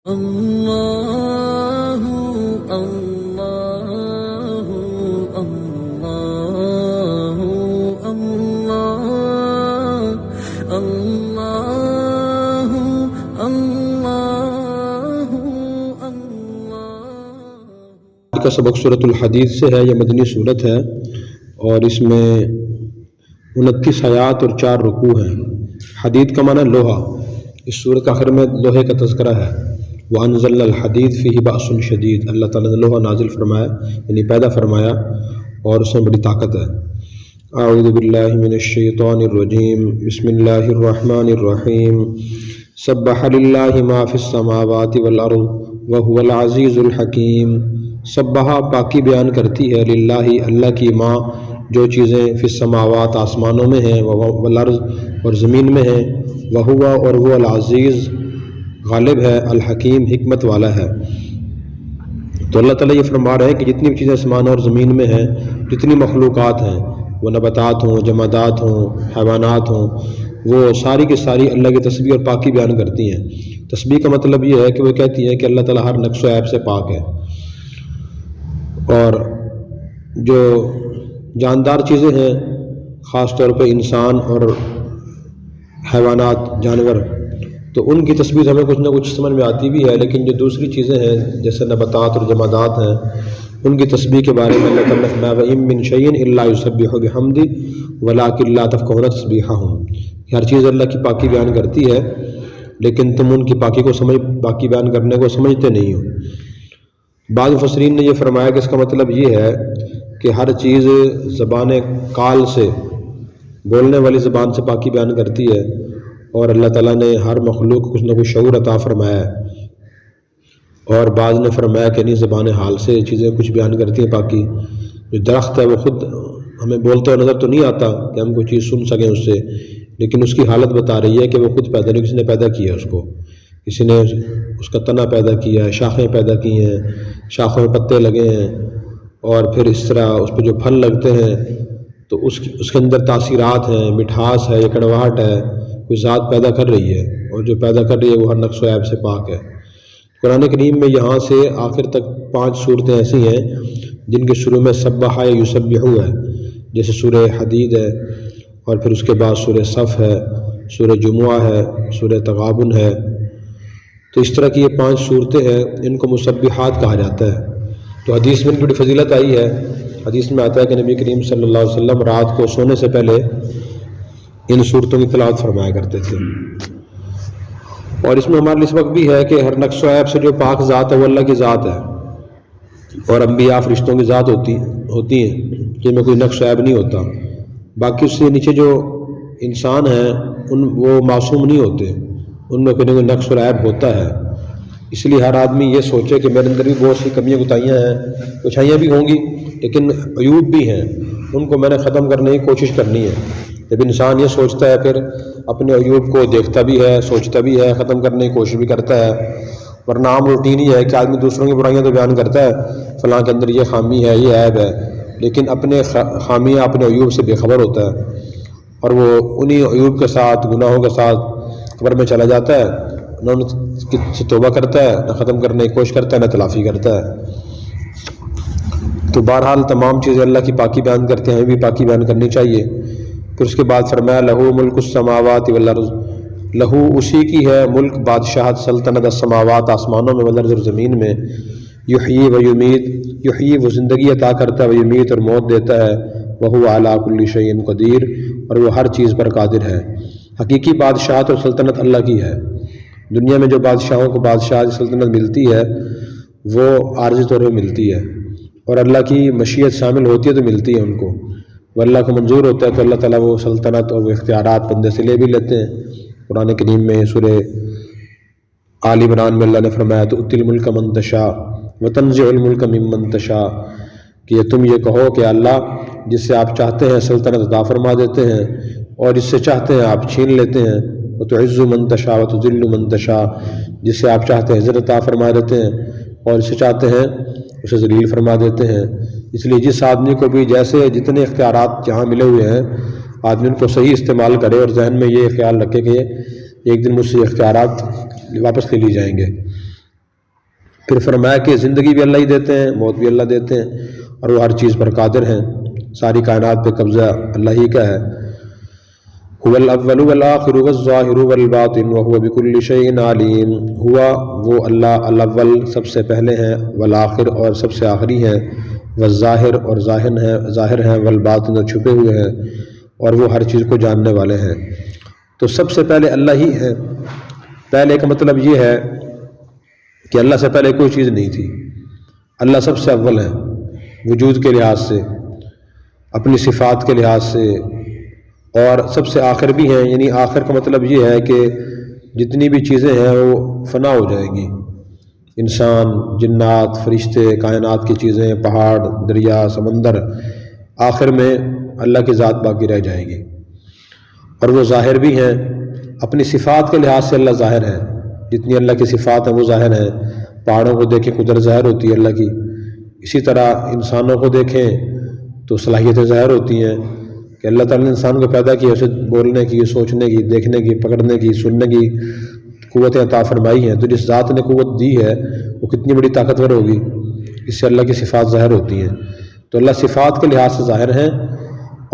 اللہ اللہ اللہ اللہ اللہ اللہ۔ کا سبق سورۃ الحدید سے ہے، یہ مدنی صورت ہے اور اس میں 29 آیات اور 4 رکوع ہیں۔ حدید کا معنی لوہا، اس صورت کے آخر میں لوہے کا تذکرہ ہے۔ وَأَنزَلْنَا الْحَدِيدَ فِيهِ بَأْسٌ شَدِيدٌ، اللہ تعالیٰ نے لوہا نازل فرمایا یعنی پیدا فرمایا اور اس میں بڑی طاقت ہے۔ اعوذ باللہ من الشیطان الرجیم، بسم اللہ الرحمن الرحیم۔ سبح للہ ما فی السماوات والارض وهو العزیز الحکیم۔ سبحہ پاکی بیان کرتی ہے، للہ اللہ کی، ما جو چیزیں فی السماوات آسمانوں میں ہیں، والارض اور زمین میں ہیں، وہو اور وہ العزیز غالب ہے، الحکیم حکمت والا ہے۔ تو اللہ تعالیٰ یہ فرما رہے ہیں کہ جتنی بھی چیزیں آسمان اور زمین میں ہیں، جتنی مخلوقات ہیں، وہ نباتات ہوں، جمادات ہوں، حیوانات ہوں، وہ ساری کی ساری اللہ کی تسبیح اور پاکی بیان کرتی ہیں۔ تسبیح کا مطلب یہ ہے کہ وہ کہتی ہیں کہ اللہ تعالیٰ ہر نقص و عیب سے پاک ہے، اور جو جاندار چیزیں ہیں، خاص طور پہ انسان اور حیوانات، جانور، تو ان کی تسبیح ہمیں کچھ نہ کچھ سمجھ میں آتی بھی ہے، لیکن جو دوسری چیزیں ہیں جیسے نباتات اور جمادات ہیں، ان کی تسبیح کے بارے میں اللہ تعالیٰ نے فرمایا وَإِن مِّن شَيْءٍ إِلَّا يُسَبِّحُ بِحَمْدِهِ وَلَٰكِن لَّا تَفْقَهُونَ تَسْبِيحَهُمْ، ہر چیز اللہ کی پاکی بیان کرتی ہے لیکن تم ان کی پاکی بیان کرنے کو سمجھتے نہیں ہو۔ بعض مفسرین نے یہ فرمایا کہ اس کا مطلب یہ ہے کہ ہر چیز زبان قال سے، بولنے والی زبان سے پاکی بیان کرتی ہے، اور اللہ تعالیٰ نے ہر مخلوق کو کچھ نہ کچھ شعور عطا فرمایا ہے، اور بعض نے فرمایا کہ نہیں، زبان حال سے چیزیں کچھ بیان کرتی ہیں پاکی۔ جو درخت ہے وہ خود ہمیں بولتے ہوئے نظر تو نہیں آتا کہ ہم کوئی چیز سن سکیں اس سے، لیکن اس کی حالت بتا رہی ہے کہ وہ خود پیدا نہیں، کسی نے پیدا کیا ہے اس کو، کسی نے اس کا تنا پیدا کیا ہے، شاخیں پیدا کی ہیں، شاخوں میں پتے لگے ہیں، اور پھر اس طرح اس پہ جو پھل لگتے ہیں تو اس کے اندر تاثیرات ہیں، مٹھاس ہے یا کڑواہٹ ہے، کوئی ذات پیدا کر رہی ہے، اور جو پیدا کر رہی ہے وہ ہر نقص و عیب سے پاک ہے۔ قرآن کریم میں یہاں سے آخر تک 5 صورتیں ایسی ہیں جن کے شروع میں سبح یا یسبح ہے، جیسے سورہ حدید ہے، اور پھر اس کے بعد سورہ صف ہے، سورہ جمعہ ہے، سورہ تغابن ہے۔ تو اس طرح کی یہ 5 صورتیں ہیں، ان کو مسبحات کہا جاتا ہے۔ تو حدیث میں ان کی بڑی فضیلت آئی ہے۔ حدیث میں آتا ہے کہ نبی کریم صلی اللہ علیہ وسلم رات کو سونے سے پہلے ان صورتوں کی تلاوت فرمایا کرتے تھے۔ اور اس میں ہمارے لیے سبق بھی ہے کہ ہر نقص و عیب سے جو پاک ذات ہے وہ اللہ کی ذات ہے، اور انبیاء فرشتوں کی ذات ہوتی ہیں، جن میں کوئی نقص و عیب نہیں ہوتا۔ باقی اس سے نیچے جو انسان ہیں وہ معصوم نہیں ہوتے، ان میں کوئی نہ کوئی نقص و عیب ہوتا ہے۔ اس لیے ہر آدمی یہ سوچے کہ میرے اندر بھی بہت سی کمیاں کوتاہیاں ہیں، کوتاہیاں بھی ہوں گی لیکن عیوب بھی ہیں، ان کو میں نے ختم کرنے کی کوشش کرنی ہے۔ جب انسان یہ سوچتا ہے پھر اپنے عیوب کو دیکھتا بھی ہے، سوچتا بھی ہے، ختم کرنے کی کوشش بھی کرتا ہے، ورنہ عام روٹین ہی ہے کہ آدمی دوسروں کی برائیاں تو بیان کرتا ہے، فلاں کے اندر یہ خامی ہے، یہ عیب ہے، لیکن اپنے خامیاں، اپنے عیوب سے بے خبر ہوتا ہے، اور وہ انہی عیوب کے ساتھ، گناہوں کے ساتھ قبر میں چلا جاتا ہے، نہ ان سے توبہ کرتا ہے، نہ ختم کرنے کی کوشش کرتا ہے، نہ تلافی کرتا ہے۔ تو بہرحال تمام چیزیں اللہ کی پاکی بیان کرتے ہیں، ہمیں بھی پاکی بیان کرنی چاہیے۔ پھر اس کے بعد فرمایا لہو ملک السماوات والارض، لہو اسی کی ہے ملک، بادشاہت، سلطنت، السماوات آسمانوں میں، والارض اور زمین میں، یحیی و یمیت، یحیی وہ زندگی عطا کرتا ہے، و یمیت اور موت دیتا ہے، وہو علی کل شیء قدیر، اور وہ ہر چیز پر قادر ہے۔ حقیقی بادشاہت اور سلطنت اللہ کی ہے۔ دنیا میں جو بادشاہوں کو بادشاہت سلطنت ملتی ہے وہ عارضی طور پہ ملتی ہے، اور اللہ کی مشیت شامل ہوتی ہے تو ملتی ہے ان کو، وہ اللہ کو منظور ہوتا ہے تو اللہ تعالیٰ وہ سلطنت اور وہ اختیارات بندے سے لے بھی لیتے ہیں۔ قرآن کریم میں سورہ آل عمران میں اللہ نے فرمایا تؤتی الملک من تشاء وتنزع الملک ممن تشاء، کہ تم یہ کہو کہ اللہ جس سے آپ چاہتے ہیں سلطنت عطا فرما دیتے ہیں، اور جس سے چاہتے ہیں آپ چھین لیتے ہیں، وتعز من تشاء وتذل من تشاء، جس سے آپ چاہتے ہیں عزت عطا فرما دیتے ہیں، اور جس سے چاہتے ہیں اسے ذلیل فرما دیتے ہیں۔ اس لیے جس آدمی کو بھی جیسے جتنے اختیارات جہاں ملے ہوئے ہیں، آدمی ان کو صحیح استعمال کرے، اور ذہن میں یہ خیال رکھے کہ ایک دن مجھ سے اختیارات واپس لے لی جائیں گے۔ پھر فرمایا کہ زندگی بھی اللہ ہی دیتے ہیں، موت بھی اللہ دیتے ہیں، اور وہ ہر چیز پر قادر ہیں، ساری کائنات پہ قبضہ اللہ ہی کا ہے۔ هو الاول والآخر والظاہر والباطن وهو بكل شيء علیم، ہوا وہ اللہ الاول سب سے پہلے ہیں، والآخر اور سب سے آخری ہیں، والظاہر اور ظاہر ہیں، والباطن اور چھپے ہوئے ہیں، اور وہ ہر چیز کو جاننے والے ہیں۔ تو سب سے پہلے اللہ ہی ہے۔ پہلے کا مطلب یہ ہے کہ اللہ سے پہلے کوئی چیز نہیں تھی، اللہ سب سے اول ہے وجود کے لحاظ سے، اپنی صفات کے لحاظ سے، اور سب سے آخر بھی ہیں، یعنی آخر کا مطلب یہ ہے کہ جتنی بھی چیزیں ہیں وہ فنا ہو جائیں گی، انسان، جنات، فرشتے، کائنات کی چیزیں، پہاڑ، دریا، سمندر، آخر میں اللہ کی ذات باقی رہ جائے گی۔ اور وہ ظاہر بھی ہیں، اپنی صفات کے لحاظ سے اللہ ظاہر ہے، جتنی اللہ کی صفات ہیں وہ ظاہر ہیں۔ پہاڑوں کو دیکھیں قدرت ظاہر ہوتی ہے اللہ کی، اسی طرح انسانوں کو دیکھیں تو صلاحیتیں ظاہر ہوتی ہیں کہ اللہ تعالیٰ نے انسان کو پیدا کیا، اسے بولنے کی، سوچنے کی، دیکھنے کی، پکڑنے کی، سننے کی قوتیں عطا فرمائی ہیں۔ تو جس ذات نے قوت دی ہے وہ کتنی بڑی طاقتور ہوگی، اس سے اللہ کی صفات ظاہر ہوتی ہیں۔ تو اللہ صفات کے لحاظ سے ظاہر ہیں،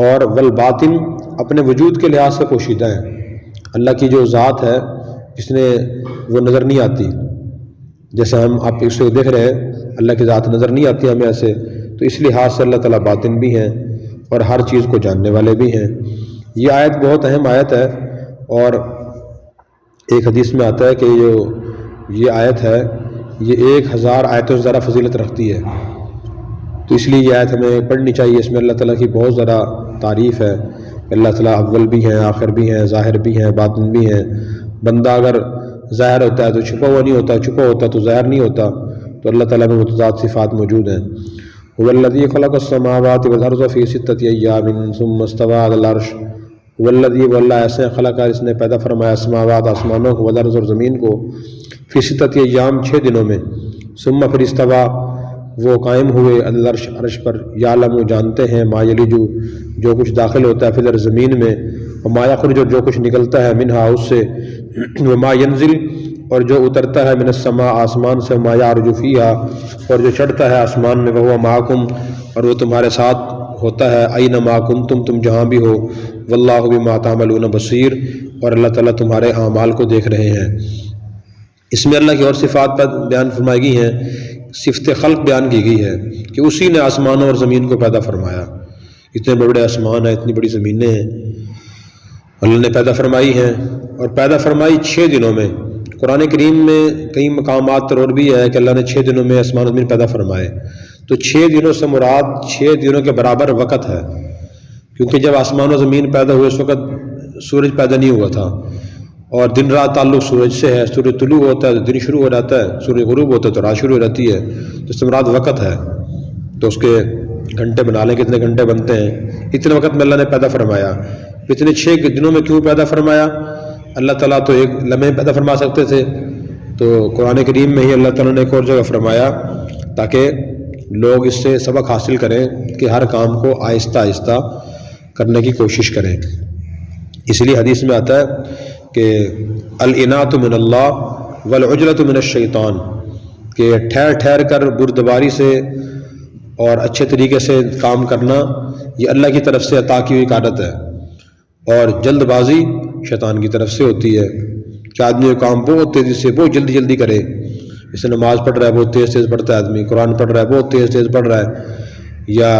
اور والباطن اپنے وجود کے لحاظ سے پوشیدہ ہیں۔ اللہ کی جو ذات ہے جس نے وہ نظر نہیں آتی، جیسے ہم آپ اس کو دیکھ رہے ہیں، اللہ کی ذات نظر نہیں آتی ہمیں ایسے، تو اس لحاظ سے اللہ تعالیٰ باطن بھی ہیں اور ہر چیز کو جاننے والے بھی ہیں۔ یہ آیت بہت اہم آیت ہے، اور ایک حدیث میں آتا ہے کہ یہ آیت ہے یہ 1000 آیتوں سے زیادہ فضیلت رکھتی ہے، تو اس لیے یہ آیت ہمیں پڑھنی چاہیے۔ اس میں اللہ تعالیٰ کی بہت زیادہ تعریف ہے کہ اللہ تعالیٰ اول بھی ہیں، آخر بھی ہیں، ظاہر بھی ہیں، باطن بھی ہیں۔ بندہ اگر ظاہر ہوتا ہے تو چھپا ہوا نہیں ہوتا، چھپا ہوتا تو ظاہر نہیں ہوتا، تو اللہ تعالیٰ میں متضاد صفات موجود ہیں۔ هو الذي خلق السماوات والارض في 6 ايام ثم استوى على العرش، هو الذي واللہ ایسے خلق ہے، اس نے پیدا فرمایا السماوات آسمانوں کو، والارض اور زمین کو، فی 6 ایام 6 دنوں میں، ثم پھر استوى وہ قائم ہوئے، العرش عرش پر، یعلم جانتے ہیں، ما یلج جو کچھ داخل ہوتا ہے، فی الارض زمین میں، وما یخرج جو کچھ نکلتا ہے، منہا اس سے، وما ینزل اور جو اترتا ہے، من السماء آسمان سے، ما یعرج فیہا اور جو چڑھتا ہے آسمان میں، وہو معکم اور وہ تمہارے ساتھ ہوتا ہے، اینما کنتم تم جہاں بھی ہو، واللہ بما تعملون بصیر اور اللہ تعالیٰ تمہارے اعمال کو دیکھ رہے ہیں۔ اس میں اللہ کی اور صفات پر بیان فرمائی گئی ہیں، صفت خلق بیان کی گئی ہے کہ اسی نے آسمانوں اور زمین کو پیدا فرمایا۔ اتنے بڑے آسمان ہیں، اتنی بڑی زمینیں ہیں، اللہ نے پیدا فرمائی ہیں، اور پیدا فرمائی 6 دنوں میں۔ قرآن کریم میں کئی مقامات پر اور بھی ہے کہ اللہ نے 6 دنوں میں آسمان و زمین پیدا فرمائے، تو 6 دنوں سے مراد 6 دنوں کے برابر وقت ہے، کیونکہ جب آسمان و زمین پیدا ہوئے اس وقت سورج پیدا نہیں ہوا تھا، اور دن رات تعلق سورج سے ہے، سورج طلوع ہوتا ہے تو دن شروع ہو جاتا ہے، سورج غروب ہوتا ہے تو رات شروع ہو جاتی ہے، تو اس سے مراد وقت ہے۔ تو اس کے گھنٹے بنا لیں، کتنے گھنٹے بنتے ہیں، اتنے وقت میں اللہ نے پیدا فرمایا۔ اتنے 6 دنوں میں کیوں پیدا فرمایا؟ اللہ تعالیٰ تو ایک لمحے پیدا فرما سکتے تھے، تو قرآن کریم میں ہی اللہ تعالیٰ نے ایک اور جگہ فرمایا تاکہ لوگ اس سے سبق حاصل کریں کہ ہر کام کو آہستہ آہستہ کرنے کی کوشش کریں۔ اس لیے حدیث میں آتا ہے کہ العنات من اللہ والعجلۃ من الشیطان، کہ ٹھہر ٹھہر کر بردباری سے اور اچھے طریقے سے کام کرنا یہ اللہ کی طرف سے عطا کی ہوئی عادت ہے، اور جلد بازی شیطان کی طرف سے ہوتی ہے کہ آدمی وہ کام بہت تیزی سے بہت جلدی جلدی کرے۔ جیسے نماز پڑھ رہا ہے بہت تیز تیز پڑھتا ہے آدمی، قرآن پڑھ رہا ہے بہت تیز تیز پڑھ رہا ہے، یا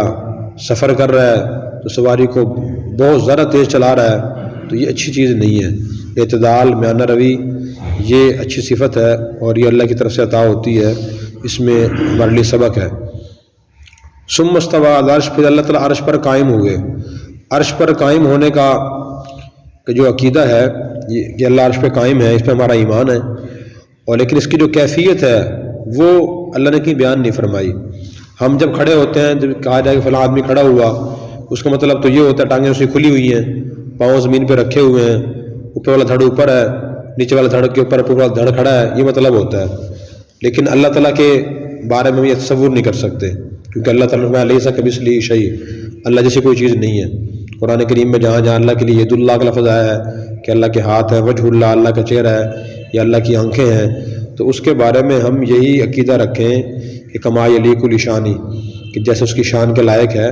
سفر کر رہا ہے تو سواری کو بہت زیادہ تیز چلا رہا ہے، تو یہ اچھی چیز نہیں ہے۔ اعتدال، میانہ روی یہ اچھی صفت ہے، اور یہ اللہ کی طرف سے عطا ہوتی ہے، اس میں ہمارے لیے سبق ہے۔ ثم استوى علی العرش، پھر اللہ تعالیٰ عرش پر قائم ہوئے۔ عرش پر قائم ہونے کا جو عقیدہ ہے کہ اللہ عرش پہ قائم ہے، اس پہ ہمارا ایمان ہے، اور لیکن اس کی جو کیفیت ہے وہ اللہ نے کہیں بیان نہیں فرمائی۔ ہم جب کھڑے ہوتے ہیں، جب کہا جائے کہ فلاں آدمی کھڑا ہوا، اس کا مطلب تو یہ ہوتا ہے ٹانگیں اس کی کھلی ہوئی ہیں، پاؤں زمین پہ رکھے ہوئے ہیں، اوپر والا دھڑ اوپر ہے، نیچے والا دھڑ کے اوپر والا دھڑ کھڑا ہے، یہ مطلب ہوتا ہے۔ لیکن اللہ تعالیٰ کے بارے میں یہ تصور نہیں کر سکتے، کیونکہ اللہ تعالیٰ میں لیسا کمثلہ شیء، اللہ جیسی کوئی چیز نہیں ہے۔ قرآن کریم میں جہاں جہاں اللہ کے لیے ید اللہ کا لفظ آیا ہے کہ اللہ کے ہاتھ ہے، وجہ اللہ، اللہ کا چہرہ ہے، یا اللہ کی آنکھیں ہیں، تو اس کے بارے میں ہم یہی عقیدہ رکھیں کہ کما یلیق لشانی، کہ جیسے اس کی شان کے لائق ہے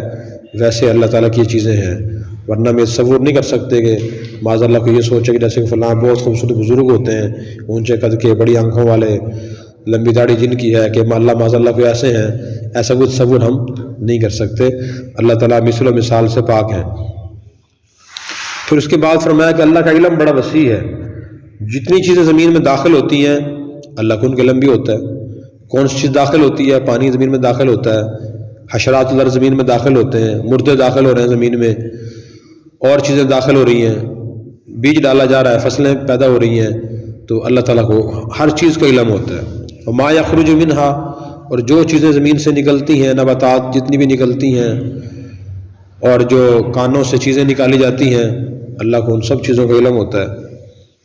ویسے اللہ تعالیٰ کی یہ چیزیں ہیں، ورنہ میں تصور نہیں کر سکتے کہ معاذ اللہ کو یہ سوچے کہ جیسے کہ فلاں بہت خوبصورت بزرگ ہوتے ہیں، اونچے قد کے، بڑی آنکھوں والے، لمبی داڑھی جن کی ہے، کہ اللہ معاذ اللہ کو ایسے ہیں، ایسا کوئی تصور ہم نہیں کر سکتے۔ اللہ تعالیٰ مثل و مثال سے پاک ہیں۔ پھر اس کے بعد فرمایا کہ اللہ کا علم بڑا وسیع ہے، جتنی چیزیں زمین میں داخل ہوتی ہیں اللہ کو ان کا علم بھی ہوتا ہے۔ کون سی چیز داخل ہوتی ہے؟ پانی زمین میں داخل ہوتا ہے، حشرات الارض زمین میں داخل ہوتے ہیں، مردے داخل ہو رہے ہیں زمین میں، اور چیزیں داخل ہو رہی ہیں، بیج ڈالا جا رہا ہے، فصلیں پیدا ہو رہی ہیں، تو اللہ تعالیٰ کو ہر چیز کا علم ہوتا ہے۔ وما یخرج منہا، اور جو چیزیں زمین سے نکلتی ہیں، نباتات جتنی بھی نکلتی ہیں، اور جو کانوں سے چیزیں نکالی جاتی ہیں، اللہ کو ان سب چیزوں کا علم ہوتا ہے۔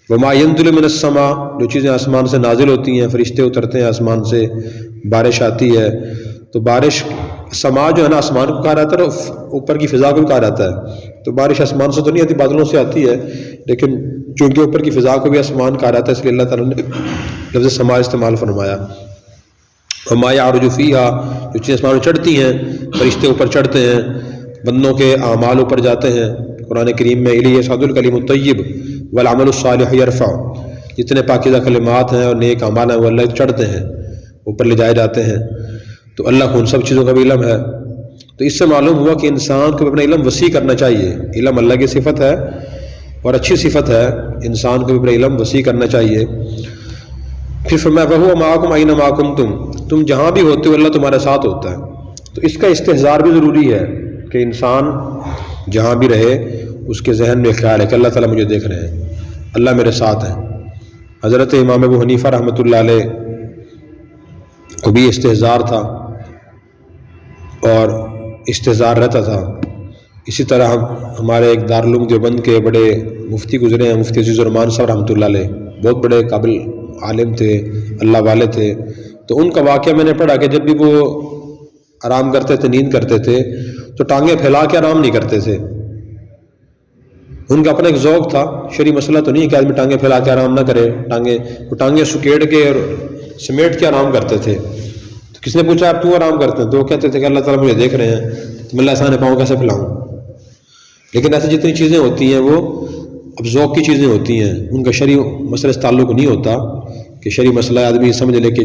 وما ينزل من السماء، جو چیزیں آسمان سے نازل ہوتی ہیں، فرشتے اترتے ہیں آسمان سے، بارش آتی ہے، تو بارش سما جو ہے نا آسمان کو کہا جاتا ہے اور اوپر کی فضا کو بھی کہا جاتا ہے، تو بارش آسمان سے تو نہیں آتی، بادلوں سے آتی ہے، لیکن چونکہ اوپر کی فضا کو بھی آسمان کہا جاتا ہے، اس لیے اللہ تعالیٰ نے لفظ سما استعمال فرمایا۔ وما يعرج فيها، جو چیزیں آسمان میں چڑھتی ہیں، فرشتے اوپر چڑھتے ہیں، بندوں کے اعمال اوپر جاتے ہیں۔ قرآن کریم میں الیہ یصعد الکلم الطیب والعمل الصالح یرفع، جتنے پاکیزہ کلمات ہیں اور نیک اعمال ہیں وہ اللہ چڑھتے ہیں، اوپر لے جائے جاتے ہیں، تو اللہ کو ان سب چیزوں کا بھی علم ہے۔ تو اس سے معلوم ہوا کہ انسان کو اپنا علم وسیع کرنا چاہیے، علم اللہ کی صفت ہے اور اچھی صفت ہے، انسان کو اپنا علم وسیع کرنا چاہیے۔ پھر فرمایا وَهُوَ مَعَكُمْ أَيْنَمَا كُنتُمْ، تم جہاں بھی ہوتے ہو اللہ تمہارے ساتھ ہوتا ہے۔ تو اس کا استحضار بھی ضروری ہے کہ انسان جہاں بھی رہے اس کے ذہن میں خیال ہے کہ اللہ تعالیٰ مجھے دیکھ رہے ہیں، اللہ میرے ساتھ ہیں۔ حضرت امام ابو حنیفہ رحمۃ اللہ علیہ کو بھی استحضار تھا اور استحضار رہتا تھا۔ اسی طرح ہمارے ایک دارالعلوم دیوبند کے بڑے مفتی گزرے ہیں، مفتی عزیز الرحمان صاحب رحمۃ اللہ علیہ، بہت بڑے قابل عالم تھے، اللہ والے تھے۔ تو ان کا واقعہ میں نے پڑھا کہ جب بھی وہ آرام کرتے تھے، نیند کرتے تھے، تو ٹانگیں پھیلا کے آرام نہیں کرتے تھے۔ ان کا اپنا ایک ذوق تھا، شرعی مسئلہ تو نہیں کہ آدمی ٹانگیں پھیلا کے آرام نہ کرے، ٹانگیں سکیڑ کے اور سمیٹ کے آرام کرتے تھے۔ تو کس نے پوچھا آپ کیوں آرام کرتے ہیں؟ تو وہ کہتے تھے کہ اللہ تعالیٰ مجھے دیکھ رہے ہیں، تو میں اللہ آسان پاؤں کیسے پھیلاؤں۔ لیکن ایسی جتنی چیزیں ہوتی ہیں وہ اب ذوق کی چیزیں ہوتی ہیں، ان کا شرعی مسئلے سے تعلق نہیں ہوتا کہ شرعی مسئلہ آدمی سمجھ لے کہ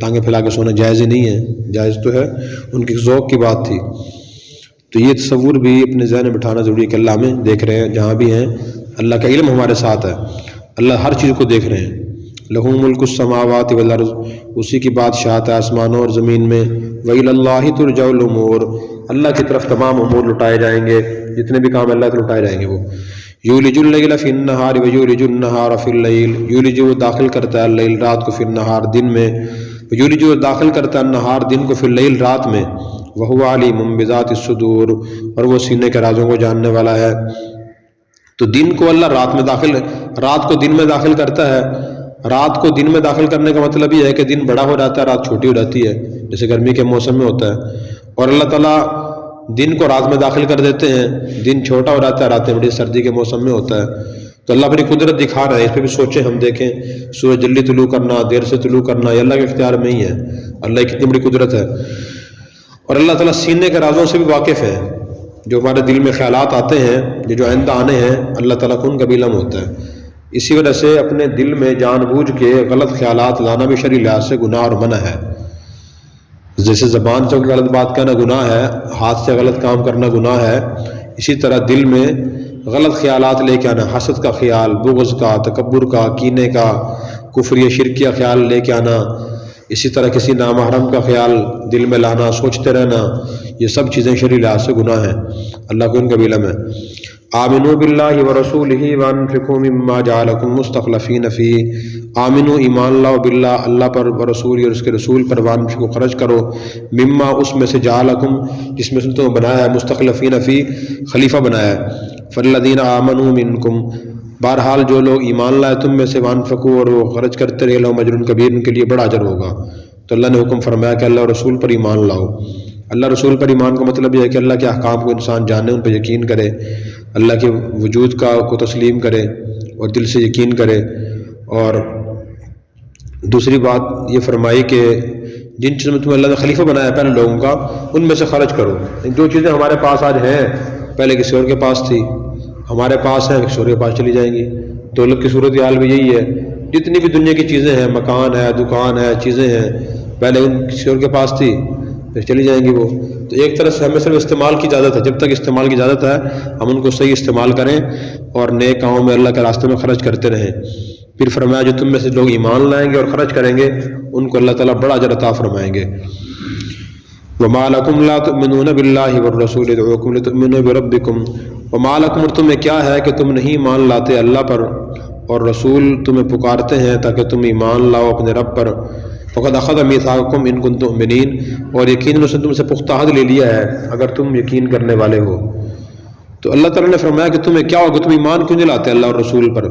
ٹانگیں پھیلا کے سونا جائز ہی نہیں ہے، جائز تو ہے، ان کی ذوق کی بات تھی۔ تو یہ تصور بھی اپنے ذہن میں بٹھانا ضروری ہے کہ اللہ ہمیں دیکھ رہے ہیں، جہاں بھی ہیں اللہ کا علم ہمارے ساتھ ہے، اللہ ہر چیز کو دیکھ رہے ہیں۔ لَهُ مُلْكُ السَّمَاوَاتِ وَالْأَرْضِ، اسی کی بادشاہت ہے آسمانوں اور زمین میں۔ وَإِلَى اللَّهِ تُرْجَعُ الْأُمُورُ، اللہ کی طرف تمام امور لٹائے جائیں گے، جتنے بھی کام اللہ سے لٹائے جائیں گے۔ وہ یولج اللیل فی النہار ویولج النہار فی اللیل، یولج وہ داخل کرتا ہے اللیل رات کو، فی النہار دن میں، ویولج وہ داخل کرتا ہے النہار دن کو، فی اللیل رات میں۔ وَهُوَ عَلِيمٌ بِذَاتِ الصُّدُورِ، اور وہ سینے کے رازوں کو جاننے والا ہے۔ تو دن کو اللہ رات میں داخل، رات کو دن میں داخل کرتا ہے۔ رات کو دن میں داخل کرنے کا مطلب یہ ہے کہ دن بڑا ہو جاتا ہے، رات چھوٹی ہو جاتی ہے، جیسے گرمی کے موسم میں ہوتا ہے۔ اور اللہ تعالیٰ دن کو رات میں داخل کر دیتے ہیں، دن چھوٹا ہو جاتا ہے، راتیں بڑی سردی کے موسم میں ہوتا ہے۔ تو اللہ اپنی قدرت دکھا رہا ہے، اس پہ بھی سوچیں، ہم دیکھیں سورج جلدی طلوع کرنا، دیر سے طلوع کرنا، یہ اللہ کے اختیار میں ہی ہے، اللہ کی کتنی بڑی قدرت ہے۔ اور اللہ تعالیٰ سینے کے رازوں سے بھی واقف ہے، جو ہمارے دل میں خیالات آتے ہیں، جو آئندہ آنے ہیں، اللہ تعالیٰ کو ان کا بھی علم ہوتا ہے۔ اسی وجہ سے اپنے دل میں جان بوجھ کے غلط خیالات لانا بھی شرعی لحاظ سے گناہ اور منع ہے۔ جیسے زبان سے غلط بات کہنا گناہ ہے، ہاتھ سے غلط کام کرنا گناہ ہے، اسی طرح دل میں غلط خیالات لے کے آنا، حسد کا خیال، بغض کا، تکبر کا، کینے کا، کفری شرکیہ خیال لے کے آنا، اسی طرح کسی نامحرم کا خیال دل میں لانا، سوچتے رہنا، یہ سب چیزیں شرعی لحاظ سے گناہ ہیں، اللہ کو ان کا بھی علم ہے۔ آمنوا باللہ ورسولہ وانفقوا مما جعلکم مستخلفین فیہ، آمنوا ایمان لاؤ باللہ اللہ پر، ورسول اور اس کے رسول پر، وانفقوا خرچ کرو، مما اس میں سے، جعلکم جس میں سے تمہیں بنایا ہے، مستخلفین فیہ خلیفہ بنایا ہے، فالذین آمنوا منکم، بہرحال جو لوگ ایمان لائے تم میں سے، وانفقوا اور وہ خرچ کرتے رہے، لہم اجر کبیر، ان کے لیے بڑا اجر ہوگا۔ تو اللہ نے حکم فرمایا کہ اللہ اور رسول پر ایمان لاؤ۔ اللہ رسول پر ایمان کا مطلب یہ ہے کہ اللہ کے احکام کو انسان جانے، ان پہ یقین کرے، اللہ کے وجود کو تسلیم کرے اور دل سے یقین کرے، اور دوسری بات یہ فرمائی کہ جن چیزوں میں تمہیں اللہ نے خلیفہ بنایا ہے پہلے لوگوں کا، ان میں سے خرچ کرو۔ جو چیزیں ہمارے پاس آج ہیں پہلے کسی اور کے پاس تھی، ہمارے پاس ہیں کسی اور کے پاس چلی جائیں گی۔ دولت کی صورتحال بھی یہی ہے، جتنی بھی دنیا کی چیزیں ہیں، مکان ہے، دکان ہے، چیزیں ہیں، پہلے ان کسی اور کے پاس تھی پھر چلی جائیں گی وہ۔ تو ایک طرح سے ہمیں صرف استعمال کی اجازت ہے، جب تک استعمال کی اجازت ہے ہم ان کو صحیح استعمال کریں اور نیک کاموں میں اللہ کے راستے میں خرچ کرتے رہیں۔ پھر فرمایا جو تم میں سے لوگ ایمان لائیں گے اور خرچ کریں گے ان کو اللہ تعالیٰ بڑا اجر عطا فرمائیں گے۔ وَمَا لَكُمْ لَا تُؤْمِنُونَ بِاللَّهِ وَالرَّسُولِ يَدْعُوكُمْ لِتُؤْمِنُوا بِرَبِّكُمْ وَمَا لَكُمْ، اور تمہیں کیا ہے کہ تم نہیں ایمان لاتے اللہ پر اور رسول تمہیں پکارتے ہیں تاکہ تم ایمان لاؤ اپنے رب پر۔ فَقَدْ أَخَذَ مِيثَاقَكُمْ إِن كُنتُم مُؤْمِنِينَ، اور یقیناً اس نے تم سے پختہ عہد لے لیا ہے اگر تم یقین کرنے والے ہو۔ تو اللہ تعالیٰ نے فرمایا کہ تمہیں کیا ہوگا، تم ایمان کیوں نہیں لاتے اللہ اور رسول پر؟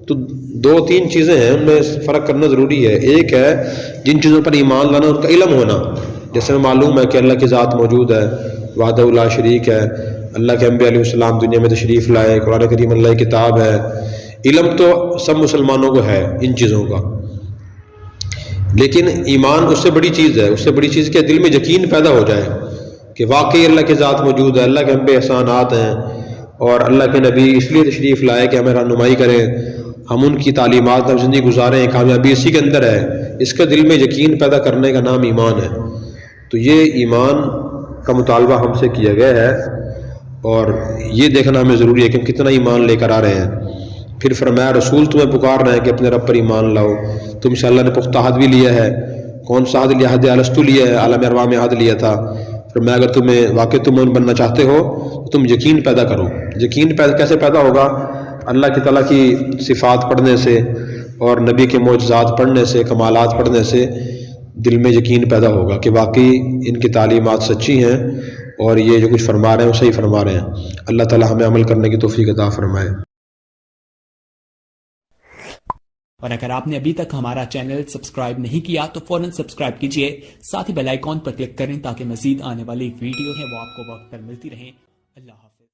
تو دو تین چیزیں ہیں، ان میں فرق کرنا ضروری ہے۔ ایک ہے جن چیزوں پر ایمان لانا ان کا علم ہونا، جیسے معلوم ہے کہ اللہ کی ذات موجود ہے، وحدہ لا شریک ہے، اللہ کے انبیاء علیہ السلام دنیا میں تشریف لائے، قرآن کریم اللہ کی کتاب ہے۔ علم تو سب مسلمانوں کو ہے ان چیزوں کا، لیکن ایمان اس سے بڑی چیز ہے۔ اس سے بڑی چیز کیا؟ دل میں یقین پیدا ہو جائے کہ واقعی اللہ کی ذات موجود ہے، اللہ کے ہم پہ احسانات ہیں اور اللہ کے نبی اس لیے تشریف لائے کہ ہمیں رہنمائی کریں، ہم ان کی تعلیمات میں زندگی گزاریں، کامیابی اسی کے اندر ہے۔ اس کا دل میں یقین پیدا کرنے کا نام ایمان ہے۔ تو یہ ایمان کا مطالبہ ہم سے کیا گیا ہے اور یہ دیکھنا ہمیں ضروری ہے کہ ہم کتنا ایمان لے کر آ رہے ہیں۔ پھر فرمایا رسول تمہیں پکار رہے ہیں کہ اپنے رب پر ایمان لاؤ۔ تم سے اللہ نے پختہ عہد بھی لیا ہے۔ کون سا عہد لیا؟ عہد الستو لیا ہے، عالم ارواح میں عہد لیا تھا۔ فرمایا اگر تمہیں واقعی تم مومن بننا چاہتے ہو تو تم یقین پیدا کرو۔ یقین کیسے پیدا ہوگا؟ اللہ کی تعالیٰ کی صفات پڑھنے سے اور نبی کے معجزات پڑھنے سے، کمالات پڑھنے سے دل میں یقین پیدا ہوگا کہ واقعی ان کی تعلیمات سچی ہیں اور یہ جو کچھ فرما رہے ہیں وہ صحیح فرما رہے ہیں۔ اللہ تعالیٰ ہمیں عمل کرنے کی توفیق عطا فرمائے۔ اور اگر آپ نے ابھی تک ہمارا چینل سبسکرائب نہیں کیا تو فوراً سبسکرائب کیجئے، ساتھ ہی بیل آئیکن پر کلک کریں تاکہ مزید آنے والی ویڈیو ہے وہ آپ کو وقت پر ملتی رہیں۔ اللہ حافظ۔